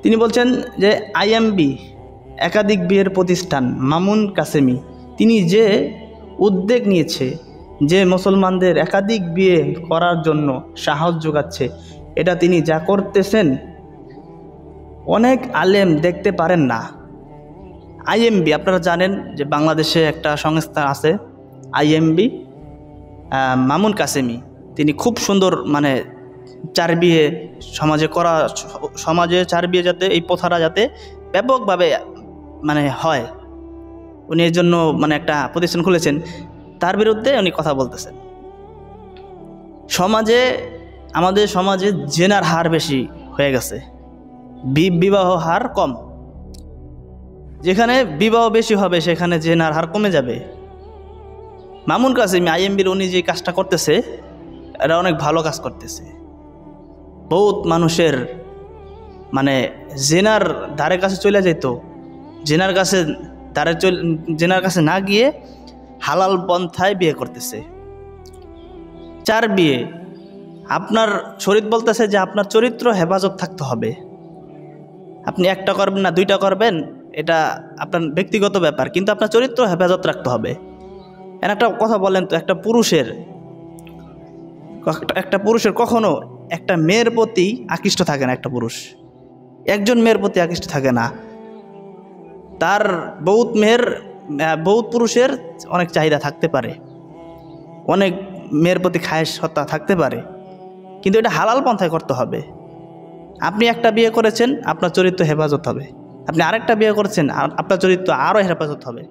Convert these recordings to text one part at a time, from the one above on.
তিনি বলছেন যে আইএমবি একাধিক বিয়ের প্রতিষ্ঠান মামুন কাসেমি তিনি যে উদ্যোগ নিয়েছে, যে মুসলমানদের একাধিক বিয়ে করার জন্য সাহস যোগাচ্ছে, এটা তিনি যা করতেছেন অনেক আলেম দেখতে পারেন না। আইএমবি আপনারা জানেন যে বাংলাদেশে একটা সংস্থা আছে আইএমবি, মামুন কাসেমি তিনি খুব সুন্দর চার বিয়ে সমাজে চার বিয়ে যাতে এই প্রথাটা যাতে ব্যাপকভাবে হয়, উনি এর জন্য একটা প্রতিষ্ঠান খুলেছেন। তার বিরুদ্ধে উনি কথা বলতেছেন। আমাদের সমাজে জেনার হার বেশি হয়ে গেছে, বিবাহ হার কম। যেখানে বিবাহ বেশি হবে সেখানে জেনার হার কমে যাবে। মামুন কাসেমি আইএমবির উনি যে কাজটা করতেছে এটা অনেক ভালো কাজ করতেছে। বহুত মানুষের জেনার ধারে কাছে চলে যেত, জেনার কাছে না গিয়ে হালাল পন্থায় বিয়ে করতেছে। চার বিয়ে, আপনার শরীয়ত বলতেছে যে আপনার চরিত্র হেফাজত থাকতে হবে। আপনি একটা করবেন না দুইটা করবেন এটা আপনার ব্যক্তিগত ব্যাপার, কিন্তু আপনার চরিত্র হেফাজত রাখতে হবে। একটা কথা বলেন তো, একটা পুরুষের কখনো একটা মেয়ের প্রতি আকৃষ্ট থাকে না। একটা পুরুষ একজন মেয়ের প্রতি আকৃষ্ট থাকে না, তার বহুত পুরুষের অনেক চাহিদা থাকতে পারে, অনেক মেয়ের প্রতি খায়েশ হত্যা থাকতে পারে, কিন্তু এটা হালাল পন্থায় করতে হবে। আপনি একটা বিয়ে করেছেন, আপনার চরিত্র হেফাজত হবে। আপনি আরেকটা বিয়ে করেছেন, আপনার চরিত্র আরও হেফাজত হবে।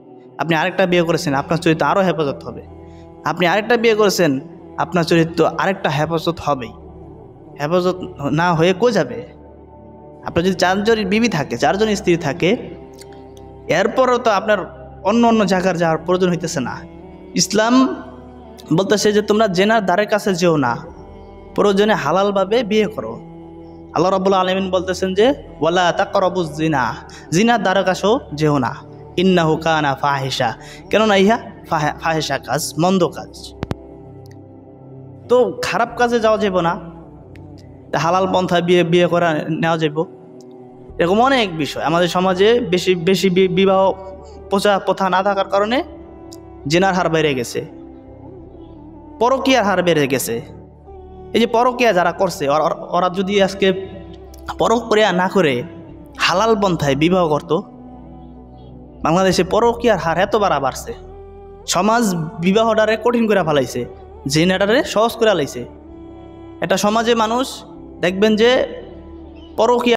আপনি আরেকটা বিয়ে করেছেন, আপনার চরিত্র আরও হেফাজত হবে। আপনি আরেকটা বিয়ে করেছেন, আপনার চরিত্র আরেকটা হেফাজত হবেই। হেফাজত না হয়ে কই যাবে? আপনার যদি চারজন বিবি থাকে, চারজন স্ত্রী থাকে, এরপরও তো আপনার অন্য জায়গার যাওয়ার প্রয়োজন হইতেছে না। ইসলাম বলতেছে যে তোমরা জেনার দ্বারের কাছে যেও না, প্রয়োজনে হালালভাবে বিয়ে করো। আল্লাহ রাব্বুল আলামিন বলতেছেন যে ওয়ালা তাকরাবুজ জিনা, জিনার দ্বারের কাছেও যেও না, ইন্নাহু কানা ফাহিশা, কেননা ইহা ফাহিশা কাজ, মন্দ কাজ। তো খারাপ কাজে যাওয়া যাব না, হালাল পন্থায় বিয়ে করা নেওয়া যাব। এরকম অনেক বিষয় আমাদের সমাজে বেশি বিবাহ প্রথা না থাকার কারণে জেনার হার বেড়ে গেছে, পরকীয়ার হার বেড়ে গেছে। এই যে পরকীয়া যারা করছে ওরা যদি আজকে পরকীয়া না করে হালাল পন্থায় বিবাহ করত, বাংলাদেশে পরকীয়ার হার এত বাড়ছে। সমাজ বিবাহটারে কঠিন করে ফেলাইছে, জেনাটারে সহজ করে লাইছে। এটা সমাজে মানুষ দেখবেন যে পরকীয়া